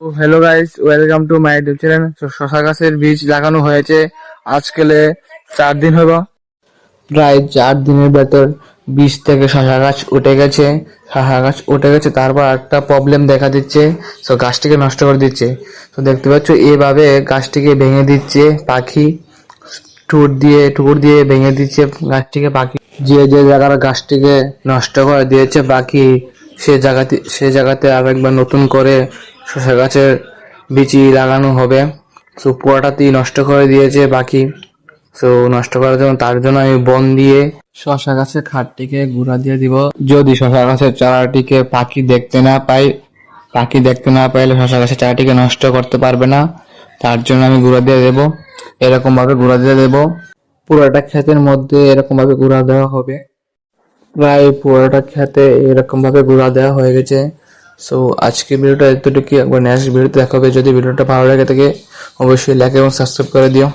তো hello guys, welcome to my YouTube channel. শশা গাছের বীজ লাগানো হয়েছে আজকালে 4 দিন হলো। প্রায় 4 দিনের ভেতর বীজ থেকে শশা গাছ উঠে গেছে। তারপর একটা প্রবলেম দেখা দিচ্ছে, তো গাছটিকে নষ্ট করে দিচ্ছে। তো দেখতে পাচ্ছ এভাবে গাছটিকে ভেঙে দিচ্ছে পাখি, ঠুকুর দিয়ে ভেঙে দিচ্ছে গাছটিকে পাখি। যে যে জায়গার গাছটিকে নষ্ট করে দিয়েছে পাখি, সে জায়গাতে আরেকবার নতুন করে শসা গাছের বীজ লাগানো হবে। তো পুরোটাতেই নষ্ট করে দিয়েছে পাখি। তো নষ্ট করার জন্য তার জন্য আমি বন দিয়ে শসা গাছের খাটটিকে গুঁড়া দিয়ে দিব। যদি শসা গাছের চারাটিকে পাখি দেখতে না পাইলে শসা গাছের চারাটিকে নষ্ট করতে পারবে না। তার জন্য আমি গুঁড়া দিয়ে দেবো, এরকম ভাবে গুঁড়া দিয়ে দেবো। পুরোটা ক্ষেতের মধ্যে এরকম ভাবে গুঁড়া দেওয়া হবে। প্রায় পুরোটা খেতে এরকম ভাবে গুঁড়া দেওয়া হয়ে গেছে। সো আজকে ভিডিওটা এতটুকু, একবার নেক্সট ভিডিওতে দেখা হবে। যদি ভিডিওটা ভালো লাগে থাকে অবশ্যই লাইক এবং সাবস্ক্রাইব করে দিও।